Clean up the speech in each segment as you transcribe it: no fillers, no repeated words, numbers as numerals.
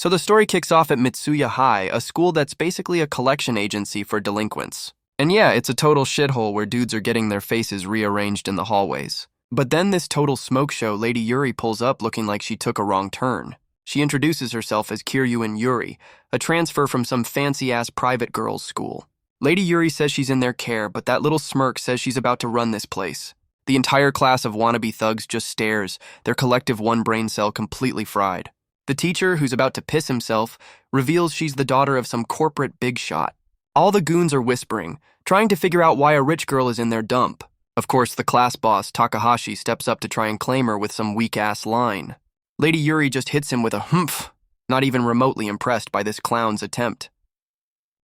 So the story kicks off at Mitsuya High, a school that's basically a collection agency for delinquents. And yeah, it's a total shithole where dudes are getting their faces rearranged in the hallways. But then this total smoke show, Lady Yuri pulls up looking like she took a wrong turn. She introduces herself as Kiryuin Yuri, a transfer from some fancy-ass private girls' school. Lady Yuri says she's in their care, but that little smirk says she's about to run this place. The entire class of wannabe thugs just stares, their collective one brain cell completely fried. The teacher, who's about to piss himself, reveals she's the daughter of some corporate big shot. All the goons are whispering, trying to figure out why a rich girl is in their dump. Of course, the class boss, Takahashi, steps up to try and claim her with some weak-ass line. Lady Yuri just hits him with a humph, not even remotely impressed by this clown's attempt.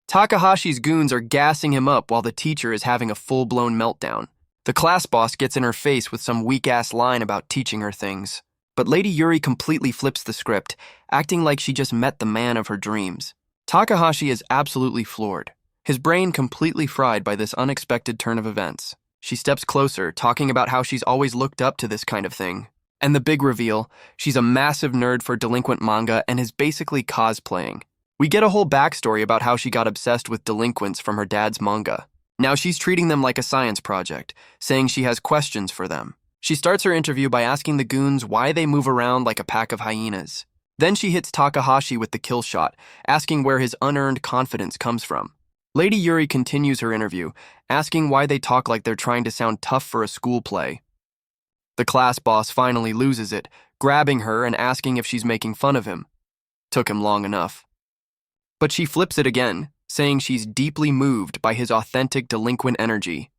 Takahashi's goons are gassing him up while the teacher is having a full-blown meltdown. The class boss gets in her face with some weak-ass line about teaching her things. But Lady Yuri completely flips the script, acting like she just met the man of her dreams. Takahashi is absolutely floored, his brain completely fried by this unexpected turn of events. She steps closer, talking about how she's always looked up to this kind of thing. And the big reveal, she's a massive nerd for delinquent manga and is basically cosplaying. We get a whole backstory about how she got obsessed with delinquents from her dad's manga. Now she's treating them like a science project, saying she has questions for them. She starts her interview by asking the goons why they move around like a pack of hyenas. Then she hits Takahashi with the kill shot, asking where his unearned confidence comes from. Lady Yuri continues her interview, asking why they talk like they're trying to sound tough for a school play. The class boss finally loses it, grabbing her and asking if she's making fun of him. Took him long enough. But she flips it again, saying she's deeply moved by his authentic delinquent energy.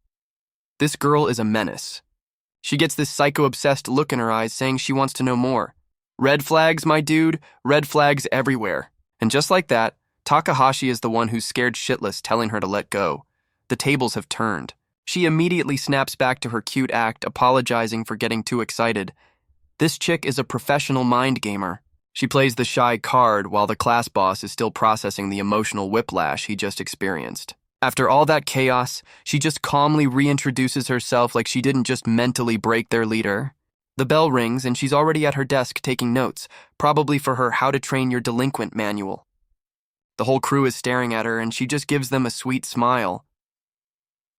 This girl is a menace. She gets this psycho-obsessed look in her eyes, saying she wants to know more. Red flags, my dude, red flags everywhere. And just like that, Takahashi is the one who's scared shitless, telling her to let go. The tables have turned. She immediately snaps back to her cute act, apologizing for getting too excited. This chick is a professional mind gamer. She plays the shy card while the class boss is still processing the emotional whiplash he just experienced. After all that chaos, she just calmly reintroduces herself like she didn't just mentally break their leader. The bell rings and she's already at her desk taking notes, probably for her How to Train Your Delinquent manual. The whole crew is staring at her and she just gives them a sweet smile.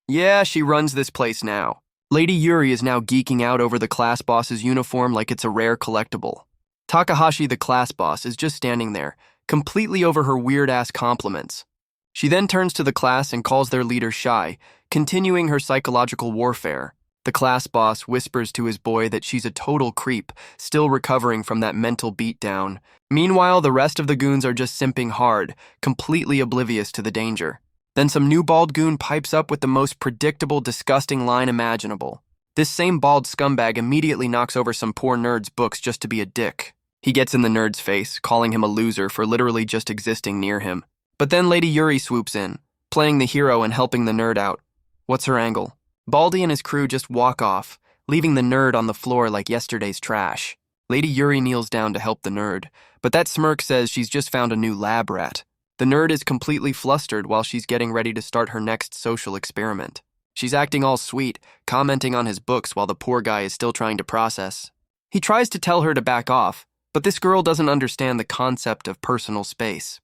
Yeah, she runs this place now. Lady Yuri is now geeking out over the class boss's uniform like it's a rare collectible. Takahashi, the class boss, is just standing there, completely over her weird-ass compliments. She then turns to the class and calls their leader shy, continuing her psychological warfare. The class boss whispers to his boy that she's a total creep, still recovering from that mental beatdown. Meanwhile, the rest of the goons are just simping hard, completely oblivious to the danger. Then some new bald goon pipes up with the most predictable, disgusting line imaginable. This same bald scumbag immediately knocks over some poor nerd's books just to be a dick. He gets in the nerd's face, calling him a loser for literally just existing near him. But then Lady Yuri swoops in, playing the hero and helping the nerd out. What's her angle? Baldy and his crew just walk off, leaving the nerd on the floor like yesterday's trash. Lady Yuri kneels down to help the nerd, but that smirk says she's just found a new lab rat. The nerd is completely flustered while she's getting ready to start her next social experiment. She's acting all sweet, commenting on his books while the poor guy is still trying to process. He tries to tell her to back off, but this girl doesn't understand the concept of personal space.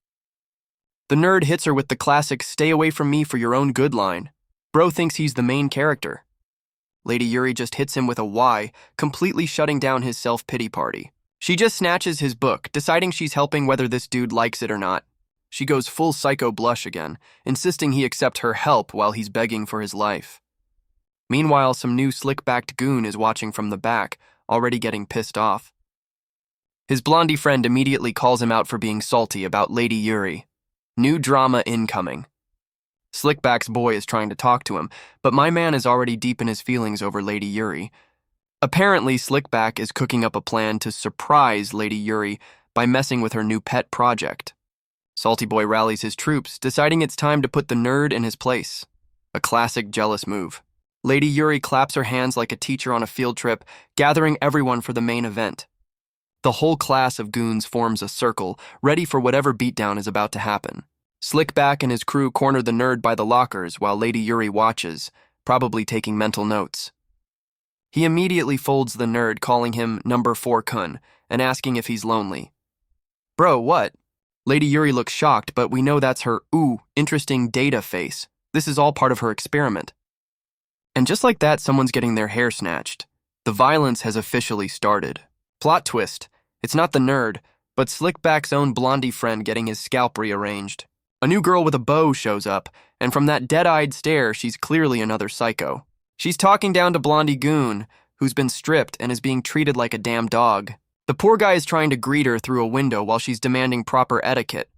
The nerd hits her with the classic "stay away from me for your own good" line. Bro thinks he's the main character. Lady Yuri just hits him with a why, completely shutting down his self-pity party. She just snatches his book, deciding she's helping whether this dude likes it or not. She goes full psycho blush again, insisting he accept her help while he's begging for his life. Meanwhile, some new slick-backed goon is watching from the back, already getting pissed off. His blondie friend immediately calls him out for being salty about Lady Yuri. New drama incoming. Slickback's boy is trying to talk to him, but my man is already deep in his feelings over Lady Yuri. Apparently, Slickback is cooking up a plan to surprise Lady Yuri by messing with her new pet project. Salty Boy rallies his troops, deciding it's time to put the nerd in his place. A classic jealous move. Lady Yuri claps her hands like a teacher on a field trip, gathering everyone for the main event. The whole class of goons forms a circle, ready for whatever beatdown is about to happen. Slickback and his crew corner the nerd by the lockers while Lady Yuri watches, probably taking mental notes. He immediately folds the nerd, calling him number 4 kun, and asking if he's lonely. Bro, what? Lady Yuri looks shocked, but we know that's her, ooh, interesting data face. This is all part of her experiment. And just like that, someone's getting their hair snatched. The violence has officially started. Plot twist. It's not the nerd, but Slickback's own blondie friend getting his scalp rearranged. A new girl with a bow shows up, and from that dead-eyed stare, she's clearly another psycho. She's talking down to Blondie Goon, who's been stripped and is being treated like a damn dog. The poor guy is trying to greet her through a window while she's demanding proper etiquette.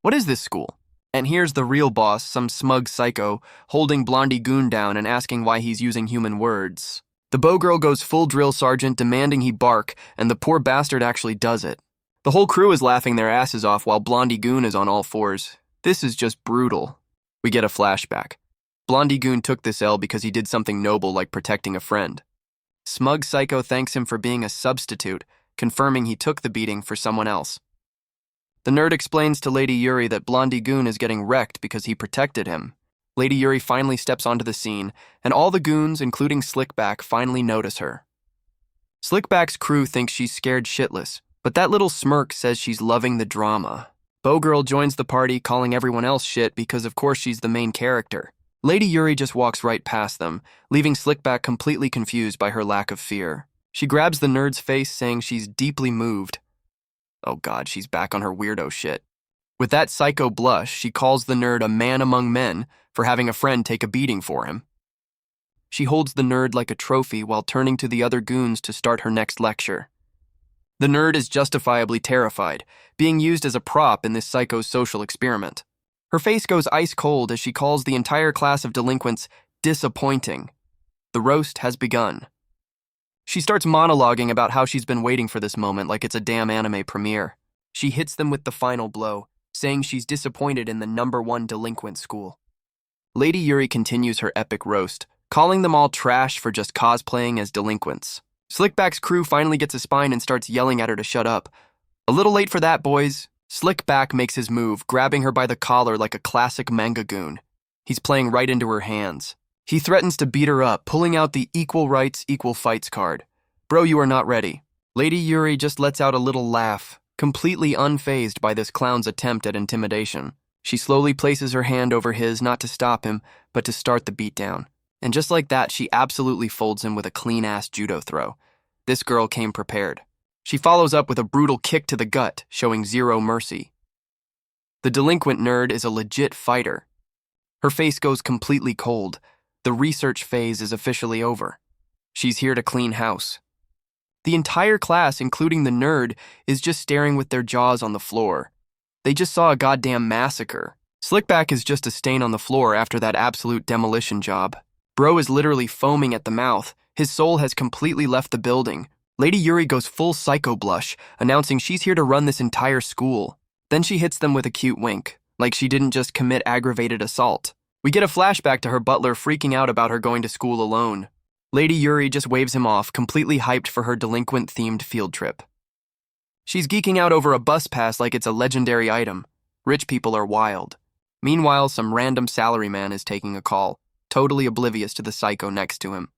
What is this school? And here's the real boss, some smug psycho, holding Blondie Goon down and asking why he's using human words. The bow girl goes full drill sergeant, demanding he bark, and the poor bastard actually does it. The whole crew is laughing their asses off while Blondie Goon is on all fours. This is just brutal. We get a flashback. Blondie Goon took this L because he did something noble like protecting a friend. Smug Psycho thanks him for being a substitute, confirming he took the beating for someone else. The nerd explains to Lady Yuri that Blondie Goon is getting wrecked because he protected him. Lady Yuri finally steps onto the scene, and all the goons, including Slickback, finally notice her. Slickback's crew thinks she's scared shitless, but that little smirk says she's loving the drama. Bowgirl joins the party, calling everyone else shit because of course she's the main character. Lady Yuri just walks right past them, leaving Slickback completely confused by her lack of fear. She grabs the nerd's face, saying she's deeply moved. Oh god, she's back on her weirdo shit. With that psycho blush, she calls the nerd a man among men for having a friend take a beating for him. She holds the nerd like a trophy while turning to the other goons to start her next lecture. The nerd is justifiably terrified, being used as a prop in this psycho's social experiment. Her face goes ice cold as she calls the entire class of delinquents disappointing. The roast has begun. She starts monologuing about how she's been waiting for this moment like it's a damn anime premiere. She hits them with the final blow, saying she's disappointed in the #1 delinquent school. Lady Yuri continues her epic roast, calling them all trash for just cosplaying as delinquents. Slickback's crew finally gets a spine and starts yelling at her to shut up. A little late for that, boys. Slickback makes his move, grabbing her by the collar like a classic manga goon. He's playing right into her hands. He threatens to beat her up, pulling out the equal rights, equal fights card. Bro, you are not ready. Lady Yuri just lets out a little laugh, completely unfazed by this clown's attempt at intimidation. She slowly places her hand over his, not to stop him, but to start the beatdown. And just like that, she absolutely folds him with a clean-ass judo throw. This girl came prepared. She follows up with a brutal kick to the gut, showing zero mercy. The delinquent nerd is a legit fighter. Her face goes completely cold. The research phase is officially over. She's here to clean house. The entire class, including the nerd, is just staring with their jaws on the floor. They just saw a goddamn massacre. Slickback is just a stain on the floor after that absolute demolition job. Bro is literally foaming at the mouth. His soul has completely left the building. Lady Yuri goes full psycho blush, announcing she's here to run this entire school. Then she hits them with a cute wink, like she didn't just commit aggravated assault. We get a flashback to her butler freaking out about her going to school alone. Lady Yuri just waves him off, completely hyped for her delinquent-themed field trip. She's geeking out over a bus pass like it's a legendary item. Rich people are wild. Meanwhile, some random salaryman is taking a call, totally oblivious to the psycho next to him.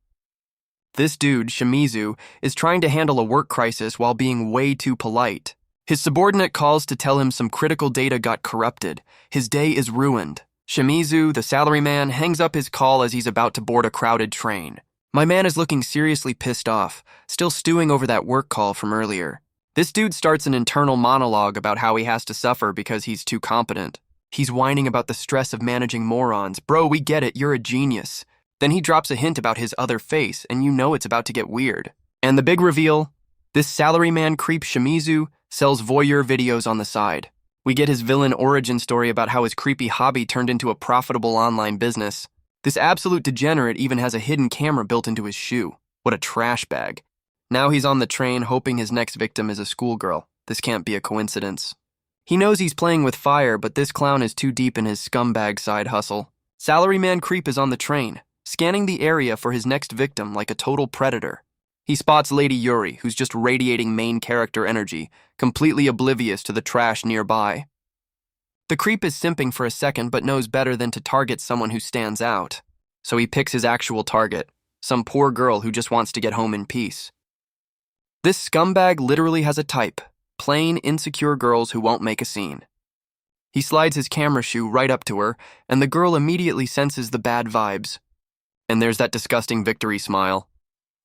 This dude, Shimizu, is trying to handle a work crisis while being way too polite. His subordinate calls to tell him some critical data got corrupted. His day is ruined. Shimizu, the salaryman, hangs up his call as he's about to board a crowded train. My man is looking seriously pissed off, still stewing over that work call from earlier. This dude starts an internal monologue about how he has to suffer because he's too competent. He's whining about the stress of managing morons. Bro, we get it, you're a genius. Then he drops a hint about his other face, and you know it's about to get weird. And the big reveal, this salaryman creep Shimizu sells voyeur videos on the side. We get his villain origin story about how his creepy hobby turned into a profitable online business. This absolute degenerate even has a hidden camera built into his shoe. What a trash bag. Now he's on the train hoping his next victim is a schoolgirl. This can't be a coincidence. He knows he's playing with fire, but this clown is too deep in his scumbag side hustle. Salaryman Creep is on the train, scanning the area for his next victim like a total predator. He spots Lady Yuri, who's just radiating main character energy, completely oblivious to the trash nearby. The creep is simping for a second but knows better than to target someone who stands out. So he picks his actual target, some poor girl who just wants to get home in peace. This scumbag literally has a type, plain, insecure girls who won't make a scene. He slides his camera shoe right up to her, and the girl immediately senses the bad vibes. And there's that disgusting victory smile.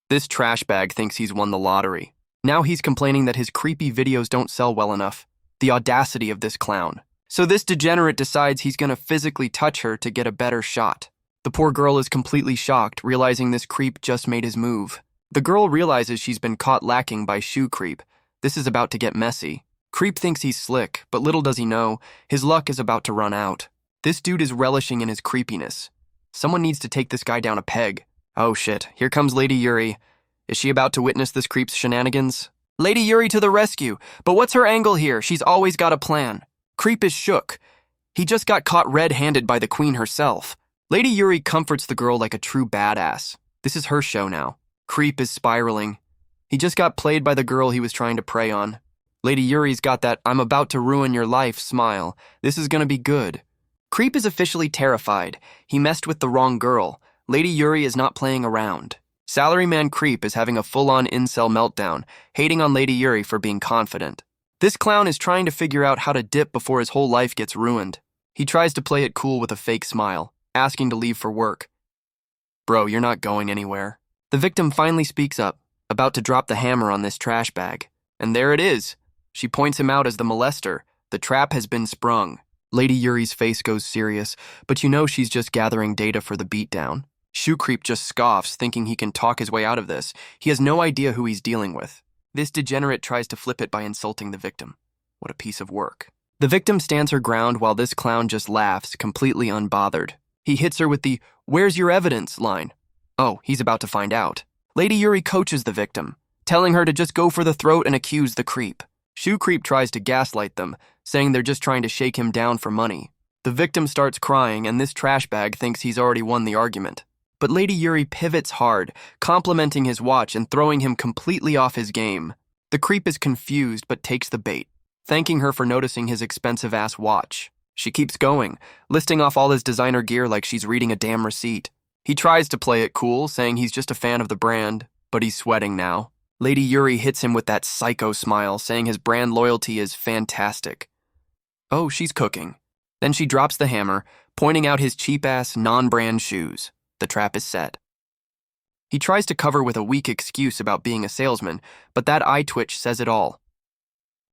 This trash bag thinks he's won the lottery. Now he's complaining that his creepy videos don't sell well enough. The audacity of this clown. So this degenerate decides he's gonna physically touch her to get a better shot. The poor girl is completely shocked, realizing this creep just made his move. The girl realizes she's been caught lacking by shoe creep. This is about to get messy. Creep thinks he's slick, but little does he know, his luck is about to run out. This dude is relishing in his creepiness. Someone needs to take this guy down a peg. Oh shit, here comes Lady Yuri. Is she about to witness this creep's shenanigans? Lady Yuri to the rescue, but what's her angle here? She's always got a plan. Creep is shook. He just got caught red-handed by the queen herself. Lady Yuri comforts the girl like a true badass. This is her show now. Creep is spiraling. He just got played by the girl he was trying to prey on. Lady Yuri's got that "I'm about to ruin your life" smile. This is gonna be good. Creep is officially terrified. He messed with the wrong girl. Lady Yuri is not playing around. Salaryman Creep is having a full-on incel meltdown, hating on Lady Yuri for being confident. This clown is trying to figure out how to dip before his whole life gets ruined. He tries to play it cool with a fake smile, asking to leave for work. Bro, you're not going anywhere. The victim finally speaks up, about to drop the hammer on this trash bag. And there it is. She points him out as the molester. The trap has been sprung. Lady Yuri's face goes serious, but you know she's just gathering data for the beatdown. Shoe Creep just scoffs, thinking he can talk his way out of this. He has no idea who he's dealing with. This degenerate tries to flip it by insulting the victim. What a piece of work. The victim stands her ground while this clown just laughs, completely unbothered. He hits her with the "Where's your evidence?" line. Oh, he's about to find out. Lady Yuri coaches the victim, telling her to just go for the throat and accuse the creep. Shoe Creep tries to gaslight them, saying they're just trying to shake him down for money. The victim starts crying, and this trash bag thinks he's already won the argument. But Lady Yuri pivots hard, complimenting his watch and throwing him completely off his game. The creep is confused but takes the bait, thanking her for noticing his expensive-ass watch. She keeps going, listing off all his designer gear like she's reading a damn receipt. He tries to play it cool, saying he's just a fan of the brand, but he's sweating now. Lady Yuri hits him with that psycho smile, saying his brand loyalty is fantastic. Oh, she's cooking. Then she drops the hammer, pointing out his cheap-ass, non-brand shoes. The trap is set. He tries to cover with a weak excuse about being a salesman, but that eye twitch says it all.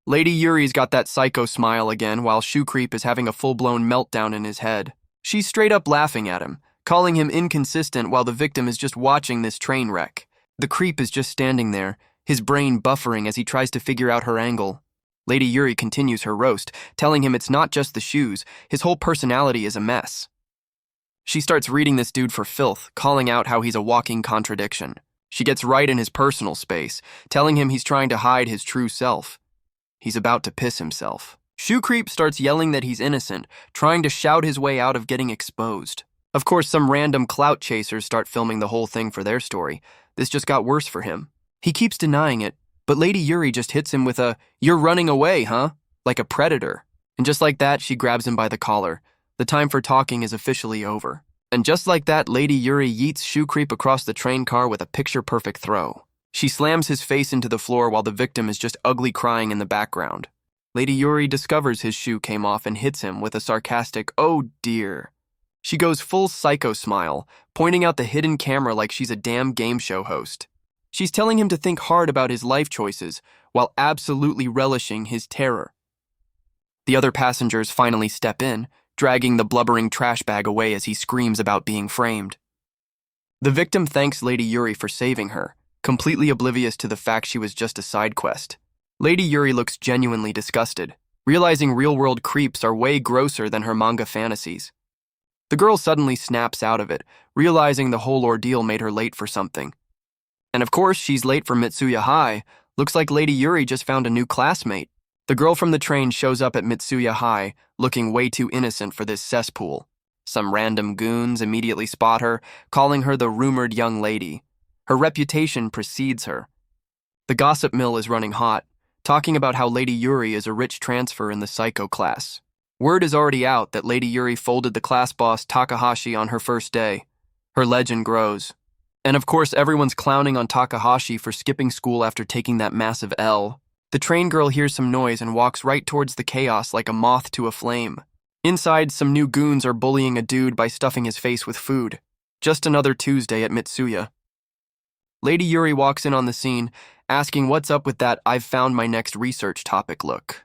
Lady Yuri's got that psycho smile again, while Shoe Creep is having a full-blown meltdown in his head. She's straight up laughing at him, calling him inconsistent while the victim is just watching this train wreck. The creep is just standing there, his brain buffering as he tries to figure out her angle. Lady Yuri continues her roast, telling him it's not just the shoes, his whole personality is a mess. She starts reading this dude for filth, calling out how he's a walking contradiction. She gets right in his personal space, telling him he's trying to hide his true self. He's about to piss himself. Shoe Creep starts yelling that he's innocent, trying to shout his way out of getting exposed. Of course, some random clout chasers start filming the whole thing for their story. This just got worse for him. He keeps denying it, but Lady Yuri just hits him with a "You're running away, huh?" like a predator. And just like that, she grabs him by the collar. The time for talking is officially over. And just like that, Lady Yuri yeets Shoe Creep across the train car with a picture-perfect throw. She slams his face into the floor while the victim is just ugly crying in the background. Lady Yuri discovers his shoe came off and hits him with a sarcastic "Oh dear." She goes full psycho smile, pointing out the hidden camera like she's a damn game show host. She's telling him to think hard about his life choices while absolutely relishing his terror. The other passengers finally step in, dragging the blubbering trash bag away as he screams about being framed. The victim thanks Lady Yuri for saving her, completely oblivious to the fact she was just a side quest. Lady Yuri looks genuinely disgusted, realizing real-world creeps are way grosser than her manga fantasies. The girl suddenly snaps out of it, realizing the whole ordeal made her late for something. And of course, she's late for Mitsuya High. Looks like Lady Yuri just found a new classmate. The girl from the train shows up at Mitsuya High, looking way too innocent for this cesspool. Some random goons immediately spot her, calling her the rumored young lady. Her reputation precedes her. The gossip mill is running hot, talking about how Lady Yuri is a rich transfer in the psycho class. Word is already out that Lady Yuri folded the class boss Takahashi on her first day. Her legend grows. And of course, everyone's clowning on Takahashi for skipping school after taking that massive L. The train girl hears some noise and walks right towards the chaos like a moth to a flame. Inside, some new goons are bullying a dude by stuffing his face with food. Just another Tuesday at Mitsuya. Lady Yuri walks in on the scene, asking what's up with that "I've found my next research topic" look.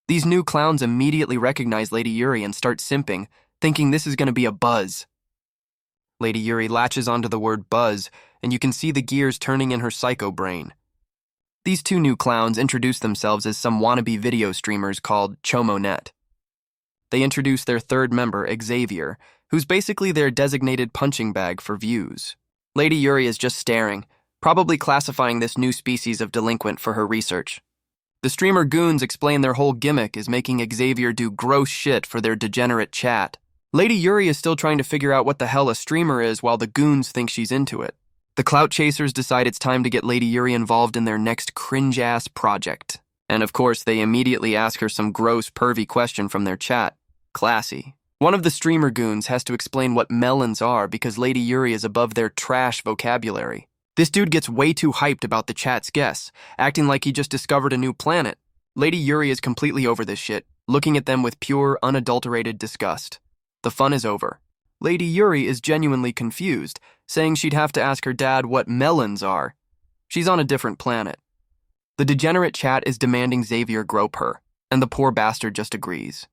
These new clowns immediately recognize Lady Yuri and start simping, thinking this is going to be a buzz. Lady Yuri latches onto the word buzz, and you can see the gears turning in her psycho brain. These two new clowns introduce themselves as some wannabe video streamers called Chomonet. They introduce their third member, Xavier, who's basically their designated punching bag for views. Lady Yuri is just staring, probably classifying this new species of delinquent for her research. The streamer goons explain their whole gimmick is making Xavier do gross shit for their degenerate chat. Lady Yuri is still trying to figure out what the hell a streamer is while the goons think she's into it. The clout chasers decide it's time to get Lady Yuri involved in their next cringe-ass project. And of course, they immediately ask her some gross, pervy question from their chat. Classy. One of the streamer goons has to explain what melons are because Lady Yuri is above their trash vocabulary. This dude gets way too hyped about the chat's guess, acting like he just discovered a new planet. Lady Yuri is completely over this shit, looking at them with pure, unadulterated disgust. The fun is over. Lady Yuri is genuinely confused, saying she'd have to ask her dad what melons are. She's on a different planet. The degenerate chat is demanding Xavier grope her, and the poor bastard just agrees.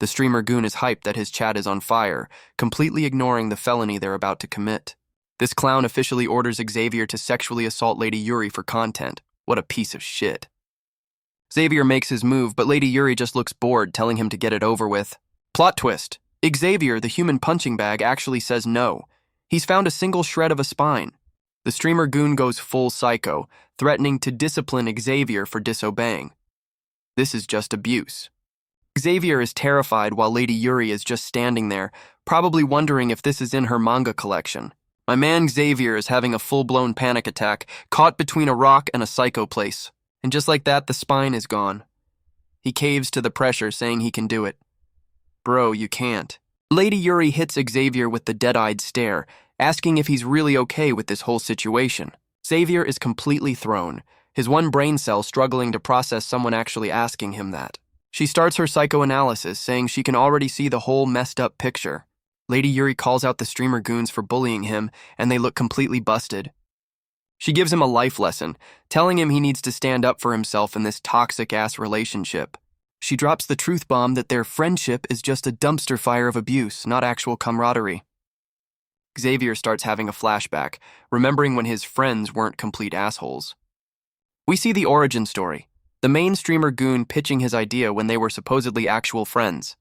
The streamer goon is hyped that his chat is on fire, completely ignoring the felony they're about to commit. This clown officially orders Xavier to sexually assault Lady Yuri for content. What a piece of shit. Xavier makes his move, but Lady Yuri just looks bored, telling him to get it over with. Plot twist. Xavier, the human punching bag, actually says no. He's found a single shred of a spine. The streamer goon goes full psycho, threatening to discipline Xavier for disobeying. This is just abuse. Xavier is terrified while Lady Yuri is just standing there, probably wondering if this is in her manga collection. My man Xavier is having a full-blown panic attack, caught between a rock and a psycho place. And just like that, the spine is gone. He caves to the pressure, saying he can do it. Bro, you can't. Lady Yuri hits Xavier with the dead-eyed stare, asking if he's really okay with this whole situation. Xavier is completely thrown, his one brain cell struggling to process someone actually asking him that. She starts her psychoanalysis, saying she can already see the whole messed-up picture. Lady Yuri calls out the streamer goons for bullying him, and they look completely busted. She gives him a life lesson, telling him he needs to stand up for himself in this toxic-ass relationship. She drops the truth bomb that their friendship is just a dumpster fire of abuse, not actual camaraderie. Xavier starts having a flashback, remembering when his friends weren't complete assholes. We see the origin story. The main streamer goon pitching his idea when they were supposedly actual friends.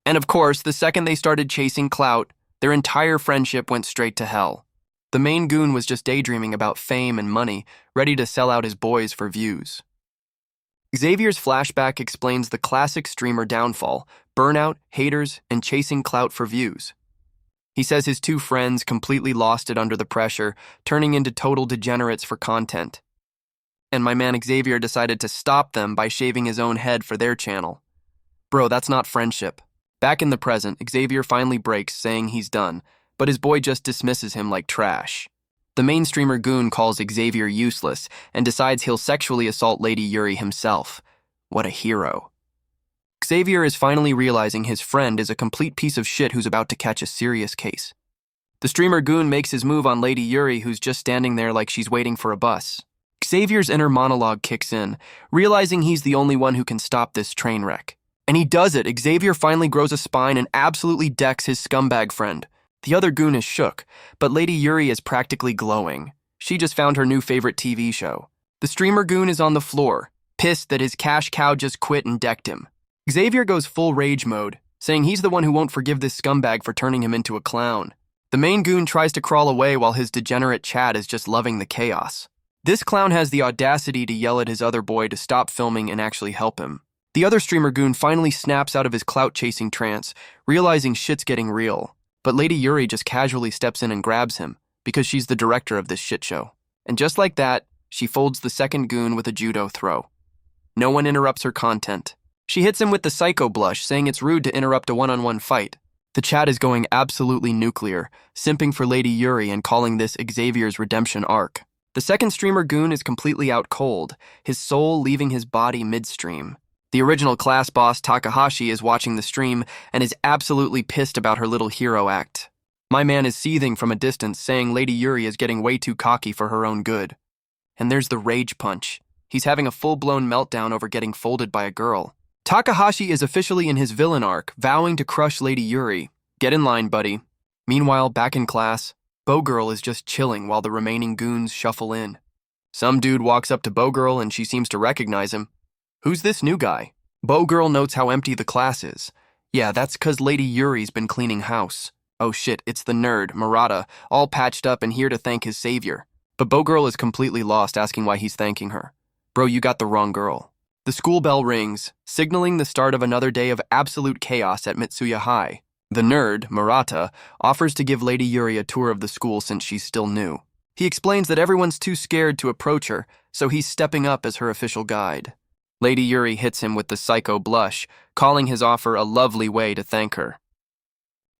And of course, the second they started chasing clout, their entire friendship went straight to hell. The main goon was just daydreaming about fame and money, ready to sell out his boys for views. Xavier's flashback explains the classic streamer downfall, burnout, haters, and chasing clout for views. He says his two friends completely lost it under the pressure, turning into total degenerates for content. And my man Xavier decided to stop them by shaving his own head for their channel. Bro, that's not friendship. Back in the present, Xavier finally breaks, saying he's done, but his boy just dismisses him like trash. The main streamer goon calls Xavier useless and decides he'll sexually assault Lady Yuri himself. What a hero. Xavier is finally realizing his friend is a complete piece of shit who's about to catch a serious case. The streamer goon makes his move on Lady Yuri, who's just standing there like she's waiting for a bus. Xavier's inner monologue kicks in, realizing he's the only one who can stop this train wreck. And he does it. Xavier finally grows a spine and absolutely decks his scumbag friend. The other goon is shook, but Lady Yuri is practically glowing. She just found her new favorite TV show. The streamer goon is on the floor, pissed that his cash cow just quit and decked him. Xavier goes full rage mode, saying he's the one who won't forgive this scumbag for turning him into a clown. The main goon tries to crawl away while his degenerate chat is just loving the chaos. This clown has the audacity to yell at his other boy to stop filming and actually help him. The other streamer goon finally snaps out of his clout-chasing trance, realizing shit's getting real. But Lady Yuri just casually steps in and grabs him, because she's the director of this shit show. And just like that, she folds the second goon with a judo throw. No one interrupts her content. She hits him with the psycho blush, saying it's rude to interrupt a one-on-one fight. The chat is going absolutely nuclear, simping for Lady Yuri and calling this Xavier's redemption arc. The second streamer goon is completely out cold, his soul leaving his body midstream. The original class boss, Takahashi, is watching the stream and is absolutely pissed about her little hero act. My man is seething from a distance, saying Lady Yuri is getting way too cocky for her own good. And there's the rage punch. He's having a full-blown meltdown over getting folded by a girl. Takahashi is officially in his villain arc, vowing to crush Lady Yuri. Get in line, buddy. Meanwhile, back in class, Bowgirl is just chilling while the remaining goons shuffle in. Some dude walks up to Bowgirl and she seems to recognize him. Who's this new guy? Bowgirl notes how empty the class is. Yeah, that's 'cause Lady Yuri's been cleaning house. Oh shit, it's the nerd, Murata, all patched up and here to thank his savior. But Bowgirl is completely lost, asking why he's thanking her. Bro, you got the wrong girl. The school bell rings, signaling the start of another day of absolute chaos at Mitsuya High. The nerd, Murata, offers to give Lady Yuri a tour of the school since she's still new. He explains that everyone's too scared to approach her, so he's stepping up as her official guide. Lady Yuri hits him with the psycho blush, calling his offer a lovely way to thank her.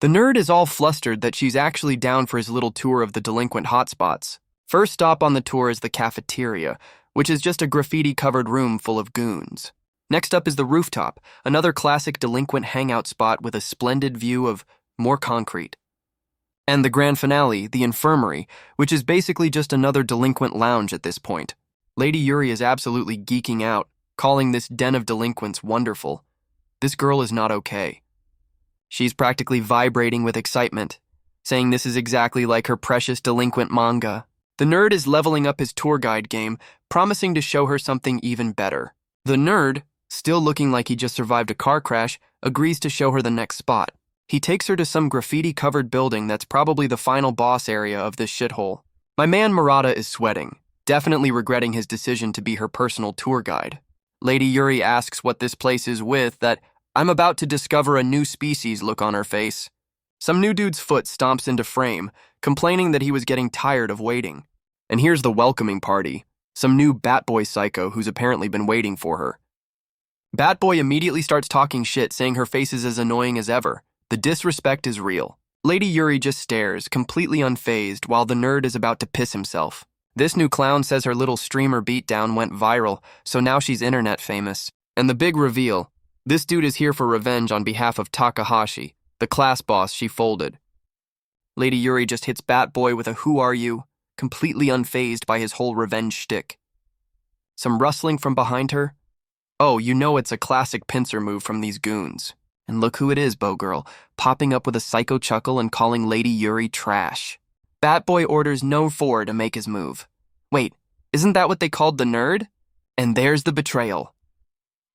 The nerd is all flustered that she's actually down for his little tour of the delinquent hotspots. First stop on the tour is the cafeteria, which is just a graffiti-covered room full of goons. Next up is the rooftop, another classic delinquent hangout spot with a splendid view of more concrete. And the grand finale, the infirmary, which is basically just another delinquent lounge at this point. Lady Yuri is absolutely geeking out, calling this den of delinquents wonderful. This girl is not okay. She's practically vibrating with excitement, saying this is exactly like her precious delinquent manga. The nerd is leveling up his tour guide game, promising to show her something even better. The nerd, still looking like he just survived a car crash, agrees to show her the next spot. He takes her to some graffiti-covered building that's probably the final boss area of this shithole. My man Murata is sweating, definitely regretting his decision to be her personal tour guide. Lady Yuri asks what this place is with that "I'm about to discover a new species" look on her face. Some new dude's foot stomps into frame, complaining that he was getting tired of waiting. And here's the welcoming party, some new Batboy psycho who's apparently been waiting for her. Batboy immediately starts talking shit, saying her face is as annoying as ever. The disrespect is real. Lady Yuri just stares, completely unfazed, while the nerd is about to piss himself. This new clown says her little streamer beatdown went viral, so now she's internet famous. And the big reveal, this dude is here for revenge on behalf of Takahashi, the class boss she folded. Lady Yuri just hits Batboy with a "who are you?" completely unfazed by his whole revenge shtick. Some rustling from behind her. Oh, you know it's a classic pincer move from these goons. And look who it is, Bowgirl, popping up with a psycho chuckle and calling Lady Yuri trash. Batboy orders No 4 to make his move. Wait, isn't that what they called the nerd? And there's the betrayal.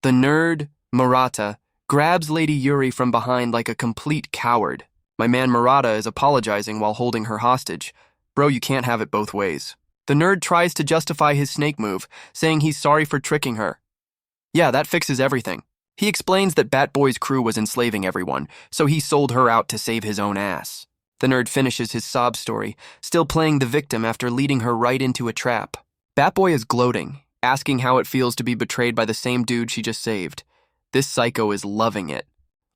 The nerd, Murata, grabs Lady Yuri from behind like a complete coward. My man Murata is apologizing while holding her hostage. Bro, you can't have it both ways. The nerd tries to justify his snake move, saying he's sorry for tricking her. Yeah, that fixes everything. He explains that Batboy's crew was enslaving everyone, so he sold her out to save his own ass. The nerd finishes his sob story, still playing the victim after leading her right into a trap. Batboy is gloating, asking how it feels to be betrayed by the same dude she just saved. This psycho is loving it.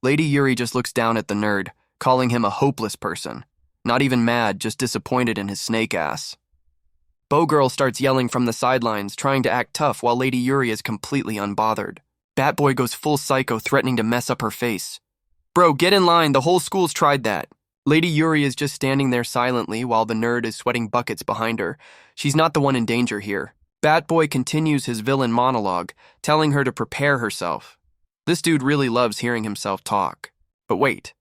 Lady Yuri just looks down at the nerd, calling him a hopeless person. Not even mad, just disappointed in his snake ass. Bowgirl starts yelling from the sidelines, trying to act tough while Lady Yuri is completely unbothered. Batboy goes full psycho, threatening to mess up her face. Bro, get in line, the whole school's tried that. Lady Yuri is just standing there silently while the nerd is sweating buckets behind her. She's not the one in danger here. Batboy continues his villain monologue, telling her to prepare herself. This dude really loves hearing himself talk. But wait.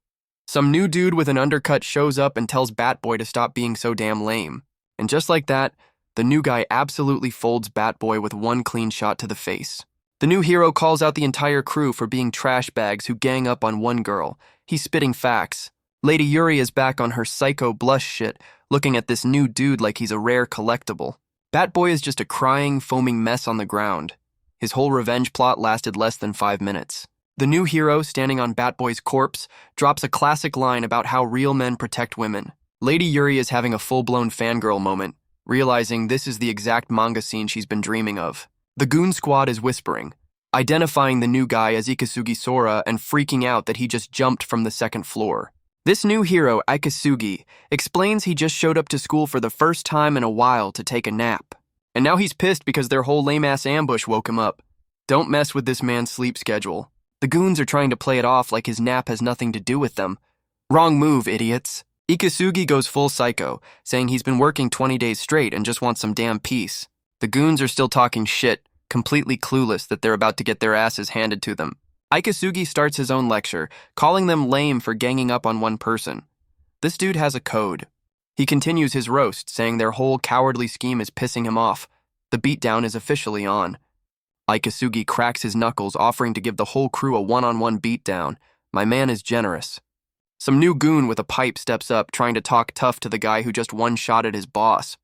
Some new dude with an undercut shows up and tells Batboy to stop being so damn lame. And just like that, the new guy absolutely folds Batboy with one clean shot to the face. The new hero calls out the entire crew for being trash bags who gang up on one girl. He's spitting facts. Lady Yuri is back on her psycho blush shit, looking at this new dude like he's a rare collectible. Batboy is just a crying, foaming mess on the ground. His whole revenge plot lasted less than 5 minutes. The new hero, standing on Batboy's corpse, drops a classic line about how real men protect women. Lady Yuri is having a full-blown fangirl moment, realizing this is the exact manga scene she's been dreaming of. The goon squad is whispering, identifying the new guy as Ikasugi Sora and freaking out that he just jumped from the second floor. This new hero, Ikasugi, explains he just showed up to school for the first time in a while to take a nap. And now he's pissed because their whole lame-ass ambush woke him up. Don't mess with this man's sleep schedule. The goons are trying to play it off like his nap has nothing to do with them. Wrong move, idiots. Ikasugi goes full psycho, saying he's been working 20 days straight and just wants some damn peace. The goons are still talking shit, completely clueless that they're about to get their asses handed to them. Ikasugi starts his own lecture, calling them lame for ganging up on one person. This dude has a code. He continues his roast, saying their whole cowardly scheme is pissing him off. The beatdown is officially on. Ikasugi cracks his knuckles, offering to give the whole crew a one-on-one beatdown. My man is generous. Some new goon with a pipe steps up, trying to talk tough to the guy who just one-shotted his boss.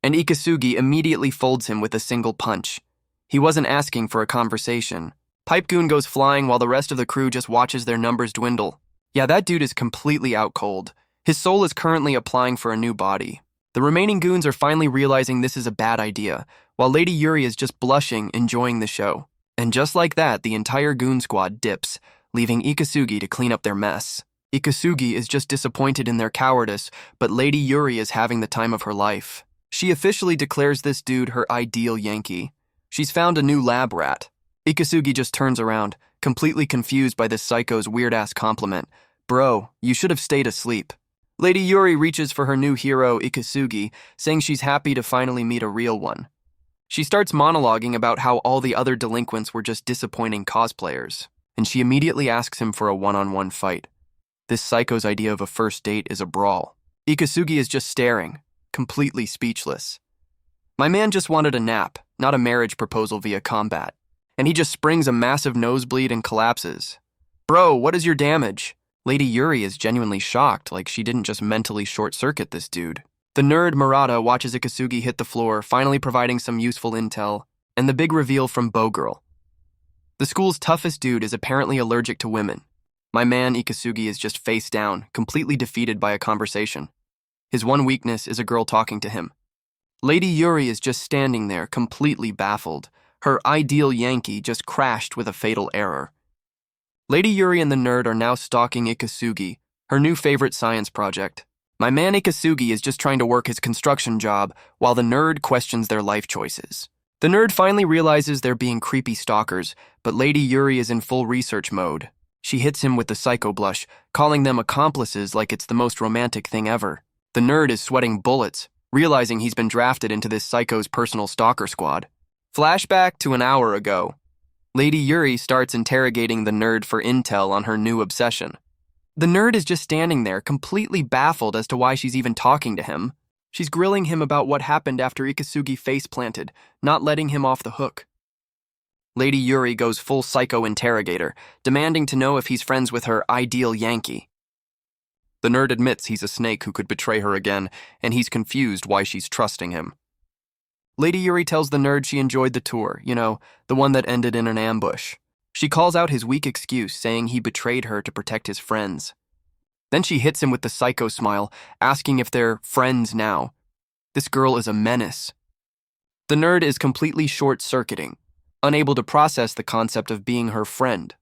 And Ikasugi immediately folds him with a single punch. He wasn't asking for a conversation. Pipe goon goes flying while the rest of the crew just watches their numbers dwindle. Yeah, that dude is completely out cold. His soul is currently applying for a new body. The remaining goons are finally realizing this is a bad idea, while Lady Yuri is just blushing, enjoying the show. And just like that, the entire goon squad dips, leaving Ikasugi to clean up their mess. Ikasugi is just disappointed in their cowardice, but Lady Yuri is having the time of her life. She officially declares this dude her ideal Yankee. She's found a new lab rat. Ikasugi just turns around, completely confused by this psycho's weird-ass compliment. Bro, you should have stayed asleep. Lady Yuri reaches for her new hero, Ikasugi, saying she's happy to finally meet a real one. She starts monologuing about how all the other delinquents were just disappointing cosplayers, and she immediately asks him for a one-on-one fight. This psycho's idea of a first date is a brawl. Ikasugi is just staring, completely speechless. My man just wanted a nap, not a marriage proposal via combat. And he just springs a massive nosebleed and collapses. Bro, what is your damage? Lady Yuri is genuinely shocked, like she didn't just mentally short-circuit this dude. The nerd Murata watches Ikasugi hit the floor, finally providing some useful intel, and the big reveal from Bowgirl. The school's toughest dude is apparently allergic to women. My man Ikasugi is just face down, completely defeated by a conversation. His one weakness is a girl talking to him. Lady Yuri is just standing there, completely baffled. Her ideal Yankee just crashed with a fatal error. Lady Yuri and the nerd are now stalking Ikasugi, her new favorite science project. My man Ikasugi is just trying to work his construction job, while the nerd questions their life choices. The nerd finally realizes they're being creepy stalkers, but Lady Yuri is in full research mode. She hits him with the psycho blush, calling them accomplices like it's the most romantic thing ever. The nerd is sweating bullets, realizing he's been drafted into this psycho's personal stalker squad. Flashback to an hour ago. Lady Yuri starts interrogating the nerd for intel on her new obsession. The nerd is just standing there, completely baffled as to why she's even talking to him. She's grilling him about what happened after Ikasugi face-planted, not letting him off the hook. Lady Yuri goes full psycho interrogator, demanding to know if he's friends with her ideal Yankee. The nerd admits he's a snake who could betray her again, and he's confused why she's trusting him. Lady Yuri tells the nerd she enjoyed the tour, the one that ended in an ambush. She calls out his weak excuse, saying he betrayed her to protect his friends. Then she hits him with the psycho smile, asking if they're friends now. This girl is a menace. The nerd is completely short-circuiting, unable to process the concept of being her friend.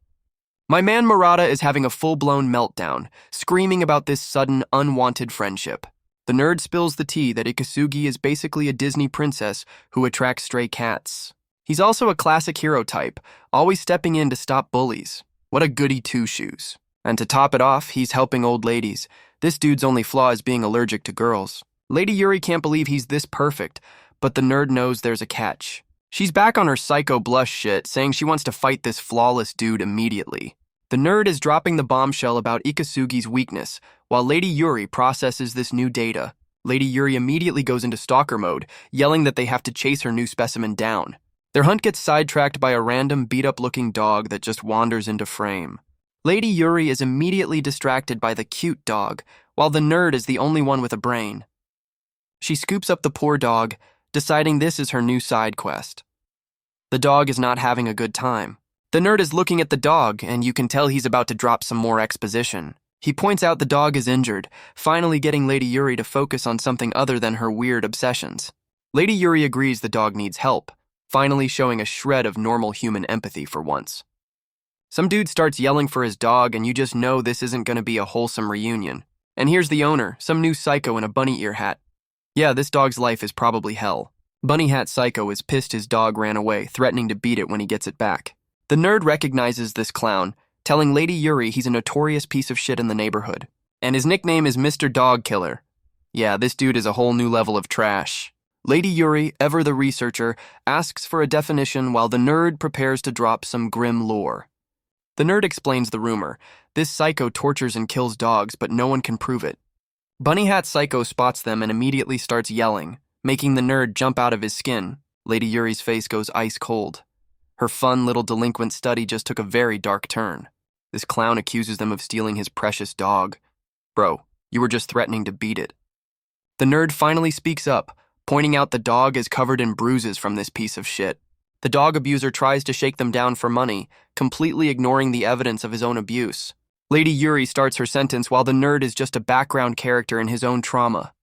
My man Murata is having a full-blown meltdown, screaming about this sudden, unwanted friendship. The nerd spills the tea that Ikasugi is basically a Disney princess who attracts stray cats. He's also a classic hero type, always stepping in to stop bullies. What a goody two-shoes. And to top it off, he's helping old ladies. This dude's only flaw is being allergic to girls. Lady Yuri can't believe he's this perfect, but the nerd knows there's a catch. She's back on her psycho blush shit, saying she wants to fight this flawless dude immediately. The nerd is dropping the bombshell about Ikasugi's weakness, while Lady Yuri processes this new data. Lady Yuri immediately goes into stalker mode, yelling that they have to chase her new specimen down. Their hunt gets sidetracked by a random beat-up-looking dog that just wanders into frame. Lady Yuri is immediately distracted by the cute dog, while the nerd is the only one with a brain. She scoops up the poor dog, deciding this is her new side quest. The dog is not having a good time. The nerd is looking at the dog, and you can tell he's about to drop some more exposition. He points out the dog is injured, finally getting Lady Yuri to focus on something other than her weird obsessions. Lady Yuri agrees the dog needs help, finally showing a shred of normal human empathy for once. Some dude starts yelling for his dog, and you just know this isn't going to be a wholesome reunion. And here's the owner, some new psycho in a bunny ear hat. Yeah, this dog's life is probably hell. Bunny Hat Psycho is pissed his dog ran away, threatening to beat it when he gets it back. The nerd recognizes this clown, telling Lady Yuri he's a notorious piece of shit in the neighborhood. And his nickname is Mr. Dog Killer. Yeah, this dude is a whole new level of trash. Lady Yuri, ever the researcher, asks for a definition while the nerd prepares to drop some grim lore. The nerd explains the rumor. This psycho tortures and kills dogs, but no one can prove it. Bunny Hat Psycho spots them and immediately starts yelling, making the nerd jump out of his skin. Lady Yuri's face goes ice cold. Her fun little delinquent study just took a very dark turn. This clown accuses them of stealing his precious dog. Bro, you were just threatening to beat it. The nerd finally speaks up, pointing out the dog is covered in bruises from this piece of shit. The dog abuser tries to shake them down for money, completely ignoring the evidence of his own abuse. Lady Yuri starts her sentence while the nerd is just a background character in his own trauma.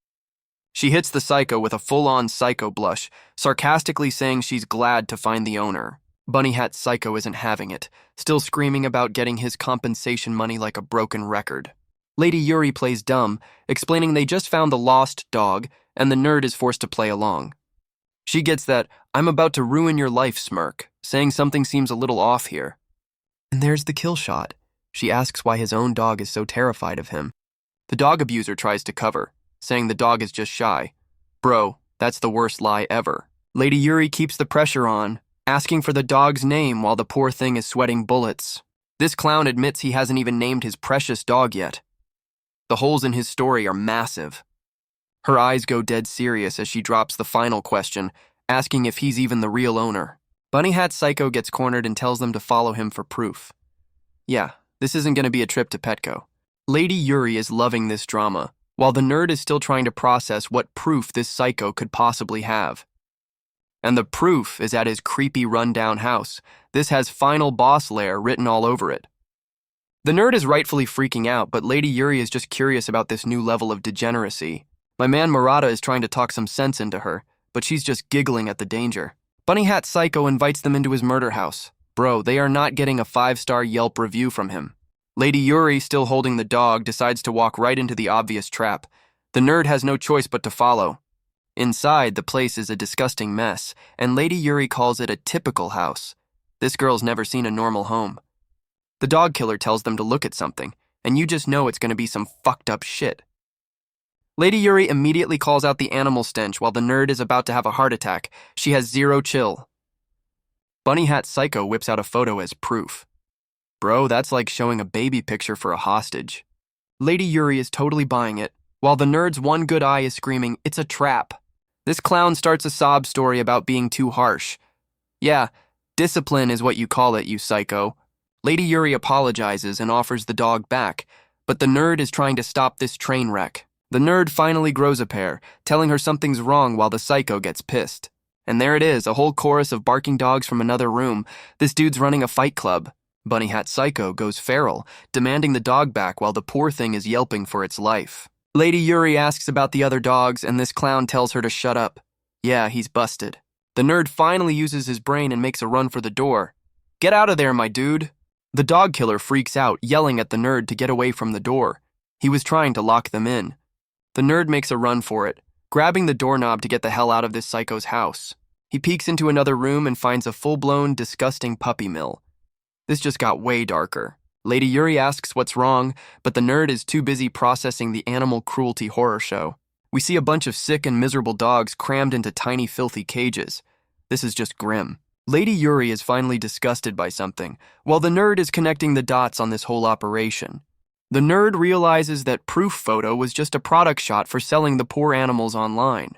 She hits the psycho with a full-on psycho blush, sarcastically saying she's glad to find the owner. Bunny Hat Psycho isn't having it, still screaming about getting his compensation money like a broken record. Lady Yuri plays dumb, explaining they just found the lost dog, and the nerd is forced to play along. She gets that "I'm about to ruin your life" smirk, saying something seems a little off here. And there's the kill shot. She asks why his own dog is so terrified of him. The dog abuser tries to cover, saying the dog is just shy. Bro, that's the worst lie ever. Lady Yuri keeps the pressure on, asking for the dog's name while the poor thing is sweating bullets. This clown admits he hasn't even named his precious dog yet. The holes in his story are massive. Her eyes go dead serious as she drops the final question, asking if he's even the real owner. Bunny Hat Psycho gets cornered and tells them to follow him for proof. Yeah, this isn't going to be a trip to Petco. Lady Yuri is loving this drama, while the nerd is still trying to process what proof this psycho could possibly have. And the proof is at his creepy rundown house. This has "Final Boss Lair" written all over it. The nerd is rightfully freaking out, but Lady Yuri is just curious about this new level of degeneracy. My man Murata is trying to talk some sense into her, but she's just giggling at the danger. Bunny Hat Psycho invites them into his murder house. Bro, they are not getting a 5-star Yelp review from him. Lady Yuri, still holding the dog, decides to walk right into the obvious trap. The nerd has no choice but to follow. Inside, the place is a disgusting mess, and Lady Yuri calls it a typical house. This girl's never seen a normal home. The dog killer tells them to look at something, and you just know it's going to be some fucked up shit. Lady Yuri immediately calls out the animal stench while the nerd is about to have a heart attack. She has zero chill. Bunny Hat Psycho whips out a photo as proof. Bro, that's like showing a baby picture for a hostage. Lady Yuri is totally buying it, while the nerd's one good eye is screaming, "It's a trap." This clown starts a sob story about being too harsh. Yeah, discipline is what you call it, you psycho. Lady Yuri apologizes and offers the dog back, but the nerd is trying to stop this train wreck. The nerd finally grows a pair, telling her something's wrong while the psycho gets pissed. And there it is, a whole chorus of barking dogs from another room. This dude's running a fight club. Bunny Hat Psycho goes feral, demanding the dog back while the poor thing is yelping for its life. Lady Yuri asks about the other dogs, and this clown tells her to shut up. Yeah, he's busted. The nerd finally uses his brain and makes a run for the door. Get out of there, my dude. The dog killer freaks out, yelling at the nerd to get away from the door. He was trying to lock them in. The nerd makes a run for it, grabbing the doorknob to get the hell out of this psycho's house. He peeks into another room and finds a full-blown, disgusting puppy mill. This just got way darker. Lady Yuri asks what's wrong, but the nerd is too busy processing the animal cruelty horror show. We see a bunch of sick and miserable dogs crammed into tiny, filthy cages. This is just grim. Lady Yuri is finally disgusted by something, while the nerd is connecting the dots on this whole operation. The nerd realizes that proof photo was just a product shot for selling the poor animals online.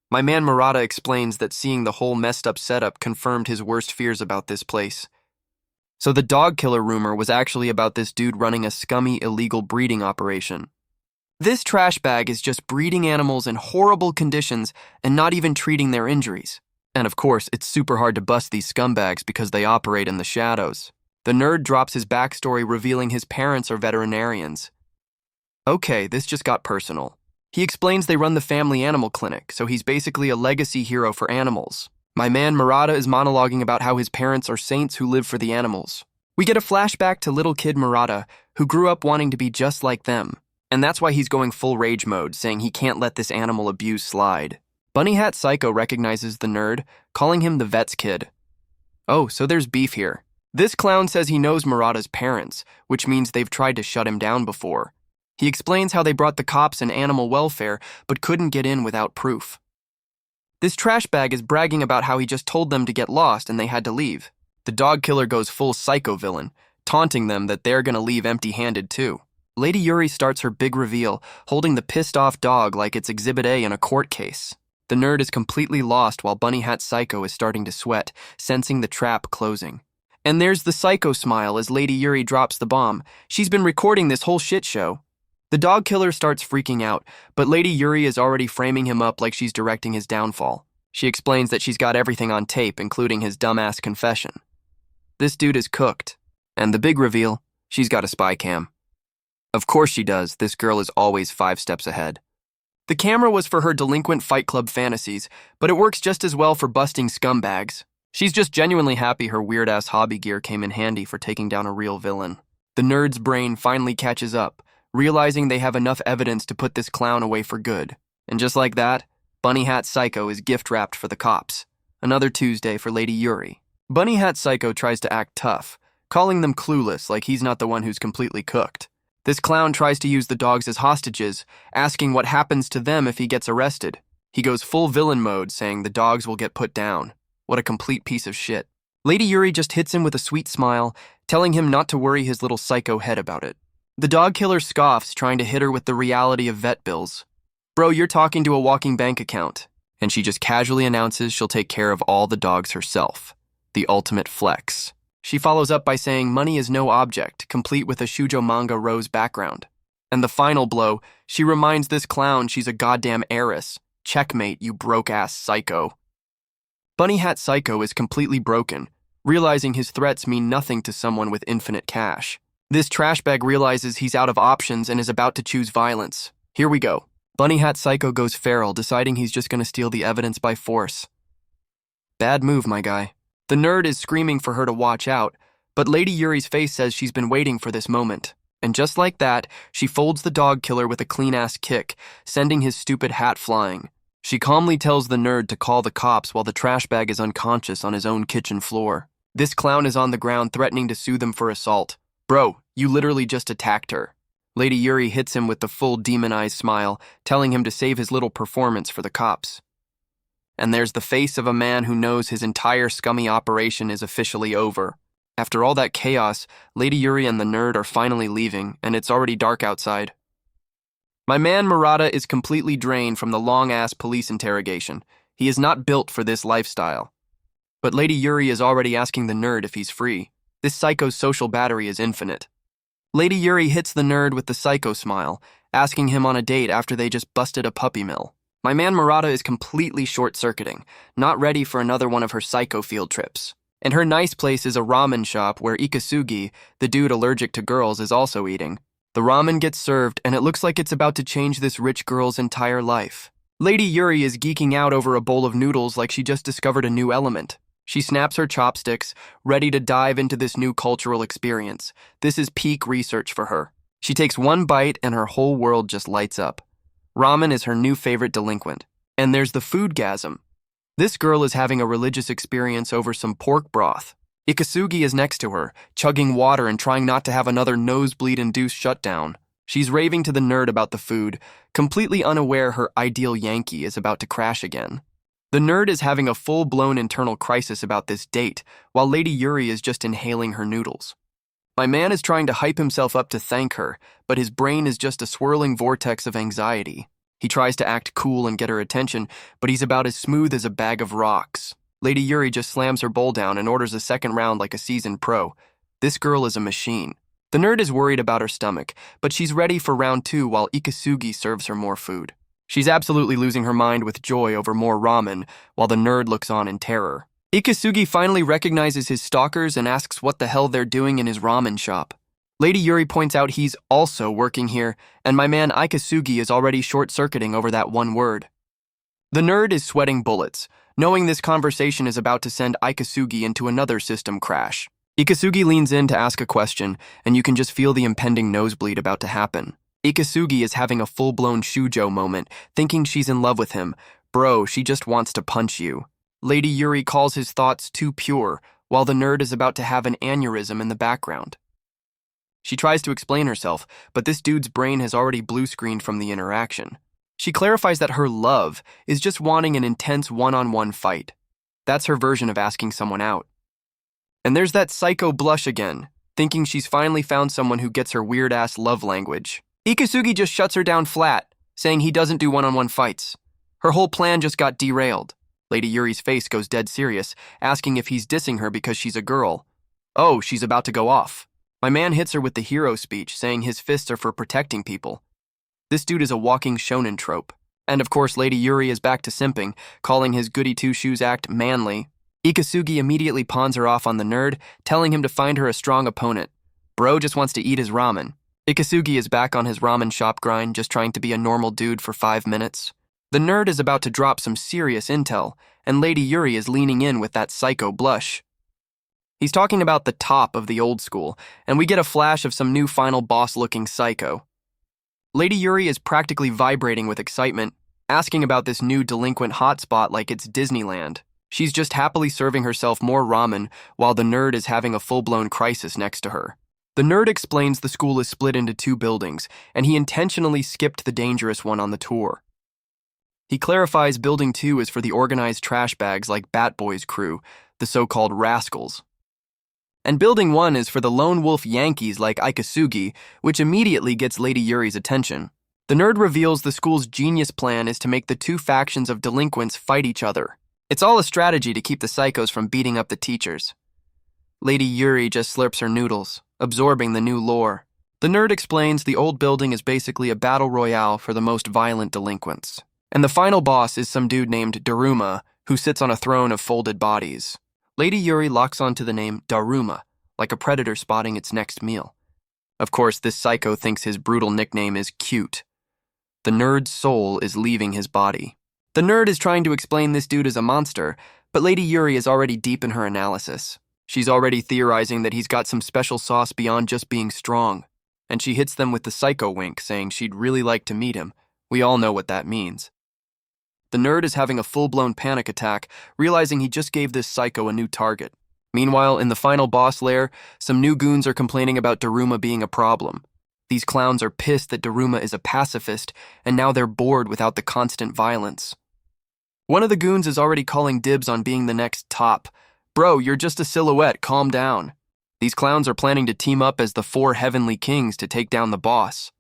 My man Murata explains that seeing the whole messed up setup confirmed his worst fears about this place. So the dog killer rumor was actually about this dude running a scummy, illegal breeding operation. This trash bag is just breeding animals in horrible conditions and not even treating their injuries. And of course, it's super hard to bust these scumbags because they operate in the shadows. The nerd drops his backstory revealing his parents are veterinarians. Okay, this just got personal. He explains they run the family animal clinic, so he's basically a legacy hero for animals. My man Murata is monologuing about how his parents are saints who live for the animals. We get a flashback to little kid Murata, who grew up wanting to be just like them. And that's why he's going full rage mode, saying he can't let this animal abuse slide. Bunny Hat Psycho recognizes the nerd, calling him the vet's kid. Oh, so there's beef here. This clown says he knows Murata's parents, which means they've tried to shut him down before. He explains how they brought the cops and animal welfare, but couldn't get in without proof. This trash bag is bragging about how he just told them to get lost and they had to leave. The dog killer goes full psycho villain, taunting them that they're gonna leave empty-handed too. Lady Yuri starts her big reveal, holding the pissed-off dog like it's Exhibit A in a court case. The nerd is completely lost while Bunny Hat Psycho is starting to sweat, sensing the trap closing. And there's the psycho smile as Lady Yuri drops the bomb. She's been recording this whole shit show. The dog killer starts freaking out, but Lady Yuri is already framing him up like she's directing his downfall. She explains that she's got everything on tape, including his dumbass confession. This dude is cooked. And the big reveal, she's got a spy cam. Of course she does, this girl is always 5 steps ahead. The camera was for her delinquent Fight Club fantasies, but it works just as well for busting scumbags. She's just genuinely happy her weird-ass hobby gear came in handy for taking down a real villain. The nerd's brain finally catches up, realizing they have enough evidence to put this clown away for good. And just like that, Bunny Hat Psycho is gift-wrapped for the cops. Another Tuesday for Lady Yuri. Bunny Hat Psycho tries to act tough, calling them clueless like he's not the one who's completely cooked. This clown tries to use the dogs as hostages, asking what happens to them if he gets arrested. He goes full villain mode, saying the dogs will get put down. What a complete piece of shit. Lady Yuri just hits him with a sweet smile, telling him not to worry his little psycho head about it. The dog killer scoffs, trying to hit her with the reality of vet bills. Bro, you're talking to a walking bank account. And she just casually announces she'll take care of all the dogs herself. The ultimate flex. She follows up by saying money is no object, complete with a shoujo manga rose background. And the final blow, she reminds this clown she's a goddamn heiress. Checkmate, you broke-ass psycho. Bunny Hat Psycho is completely broken, realizing his threats mean nothing to someone with infinite cash. This trash bag realizes he's out of options and is about to choose violence. Here we go. Bunny Hat Psycho goes feral, deciding he's just gonna steal the evidence by force. Bad move, my guy. The nerd is screaming for her to watch out, but Lady Yuri's face says she's been waiting for this moment. And just like that, she folds the dog killer with a clean-ass kick, sending his stupid hat flying. She calmly tells the nerd to call the cops while the trash bag is unconscious on his own kitchen floor. This clown is on the ground threatening to sue them for assault. Bro, you literally just attacked her. Lady Yuri hits him with the full demonized smile, telling him to save his little performance for the cops. And there's the face of a man who knows his entire scummy operation is officially over. After all that chaos, Lady Yuri and the nerd are finally leaving, and it's already dark outside. My man Murata is completely drained from the long-ass police interrogation. He is not built for this lifestyle. But Lady Yuri is already asking the nerd if he's free. This psycho's social battery is infinite. Lady Yuri hits the nerd with the psycho smile, asking him on a date after they just busted a puppy mill. My man Murata is completely short-circuiting, not ready for another one of her psycho field trips. And her nice place is a ramen shop where Ikasugi, the dude allergic to girls, is also eating. The ramen gets served, and it looks like it's about to change this rich girl's entire life. Lady Yuri is geeking out over a bowl of noodles like she just discovered a new element. She snaps her chopsticks, ready to dive into this new cultural experience. This is peak research for her. She takes one bite and her whole world just lights up. Ramen is her new favorite delinquent. And there's the foodgasm. This girl is having a religious experience over some pork broth. Ikasugi is next to her, chugging water and trying not to have another nosebleed-induced shutdown. She's raving to the nerd about the food, completely unaware her ideal Yankee is about to crash again. The nerd is having a full-blown internal crisis about this date, while Lady Yuri is just inhaling her noodles. My man is trying to hype himself up to thank her, but his brain is just a swirling vortex of anxiety. He tries to act cool and get her attention, but he's about as smooth as a bag of rocks. Lady Yuri just slams her bowl down and orders a second round like a seasoned pro. This girl is a machine. The nerd is worried about her stomach, but she's ready for round 2 while Ikasugi serves her more food. She's absolutely losing her mind with joy over more ramen, while the nerd looks on in terror. Ikasugi finally recognizes his stalkers and asks what the hell they're doing in his ramen shop. Lady Yuri points out he's also working here, and my man Ikasugi is already short-circuiting over that one word. The nerd is sweating bullets, knowing this conversation is about to send Ikasugi into another system crash. Ikasugi leans in to ask a question, and you can just feel the impending nosebleed about to happen. Ikasugi is having a full-blown shoujo moment, thinking she's in love with him. Bro, she just wants to punch you. Lady Yuri calls his thoughts too pure, while the nerd is about to have an aneurysm in the background. She tries to explain herself, but this dude's brain has already blue-screened from the interaction. She clarifies that her love is just wanting an intense one-on-one fight. That's her version of asking someone out. And there's that psycho blush again, thinking she's finally found someone who gets her weird-ass love language. Ikasugi just shuts her down flat, saying he doesn't do one-on-one fights. Her whole plan just got derailed. Lady Yuri's face goes dead serious, asking if he's dissing her because she's a girl. Oh, she's about to go off. My man hits her with the hero speech, saying his fists are for protecting people. This dude is a walking shonen trope. And of course, Lady Yuri is back to simping, calling his goody-two-shoes act manly. Ikasugi immediately pawns her off on the nerd, telling him to find her a strong opponent. Bro just wants to eat his ramen. Ikasugi is back on his ramen shop grind, just trying to be a normal dude for 5 minutes. The nerd is about to drop some serious intel, and Lady Yuri is leaning in with that psycho blush. He's talking about the top of the old school, and we get a flash of some new final boss-looking psycho. Lady Yuri is practically vibrating with excitement, asking about this new delinquent hotspot like it's Disneyland. She's just happily serving herself more ramen while the nerd is having a full-blown crisis next to her. The nerd explains the school is split into 2 buildings, and he intentionally skipped the dangerous one on the tour. He clarifies Building 2 is for the organized trash bags like Bat Boy's crew, the so-called rascals. And Building 1 is for the lone wolf Yankees like Ikasugi, which immediately gets Lady Yuri's attention. The nerd reveals the school's genius plan is to make the 2 factions of delinquents fight each other. It's all a strategy to keep the psychos from beating up the teachers. Lady Yuri just slurps her noodles, absorbing the new lore. The nerd explains the old building is basically a battle royale for the most violent delinquents. And the final boss is some dude named Daruma, who sits on a throne of folded bodies. Lady Yuri locks onto the name Daruma, like a predator spotting its next meal. Of course, this psycho thinks his brutal nickname is cute. The nerd's soul is leaving his body. The nerd is trying to explain this dude as a monster, but Lady Yuri is already deep in her analysis. She's already theorizing that he's got some special sauce beyond just being strong. And she hits them with the psycho wink, saying she'd really like to meet him. We all know what that means. The nerd is having a full-blown panic attack, realizing he just gave this psycho a new target. Meanwhile, in the final boss lair, some new goons are complaining about Daruma being a problem. These clowns are pissed that Daruma is a pacifist, and now they're bored without the constant violence. One of the goons is already calling dibs on being the next top. Bro, you're just a silhouette, calm down. These clowns are planning to team up as the 4 heavenly kings to take down the boss.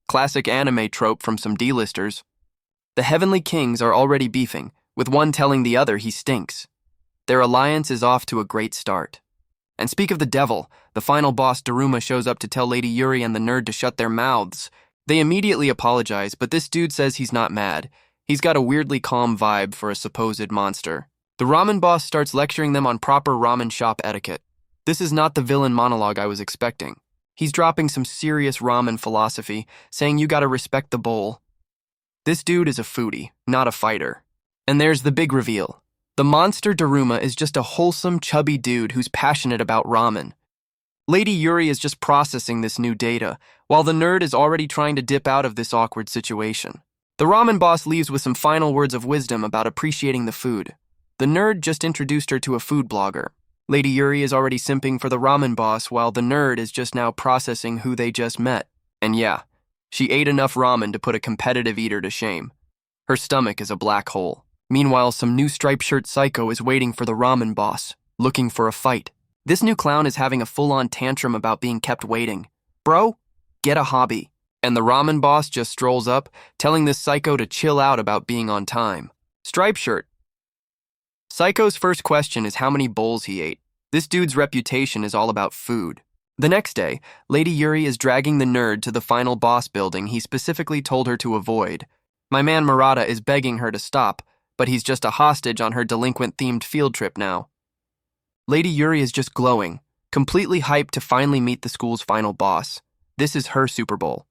Classic anime trope from some D-listers. The heavenly kings are already beefing, with one telling the other he stinks. Their alliance is off to a great start. And speak of the devil, the final boss Daruma shows up to tell Lady Yuri and the nerd to shut their mouths. They immediately apologize, but this dude says he's not mad. He's got a weirdly calm vibe for a supposed monster. The ramen boss starts lecturing them on proper ramen shop etiquette. This is not the villain monologue I was expecting. He's dropping some serious ramen philosophy, saying you gotta respect the bowl. This dude is a foodie, not a fighter. And there's the big reveal. The monster Daruma is just a wholesome, chubby dude who's passionate about ramen. Lady Yuri is just processing this new data, while the nerd is already trying to dip out of this awkward situation. The ramen boss leaves with some final words of wisdom about appreciating the food. The nerd just introduced her to a food blogger. Lady Yuri is already simping for the ramen boss, while the nerd is just now processing who they just met. And yeah, she ate enough ramen to put a competitive eater to shame. Her stomach is a black hole. Meanwhile, some new striped shirt psycho is waiting for the ramen boss, looking for a fight. This new clown is having a full-on tantrum about being kept waiting. Bro, get a hobby. And the ramen boss just strolls up, telling this psycho to chill out about being on time. Striped shirt. Psycho's first question is how many bowls he ate. This dude's reputation is all about food. The next day, Lady Yuri is dragging the nerd to the final boss building he specifically told her to avoid. My man Murata is begging her to stop, but he's just a hostage on her delinquent-themed field trip now. Lady Yuri is just glowing, completely hyped to finally meet the school's final boss. This is her Super Bowl.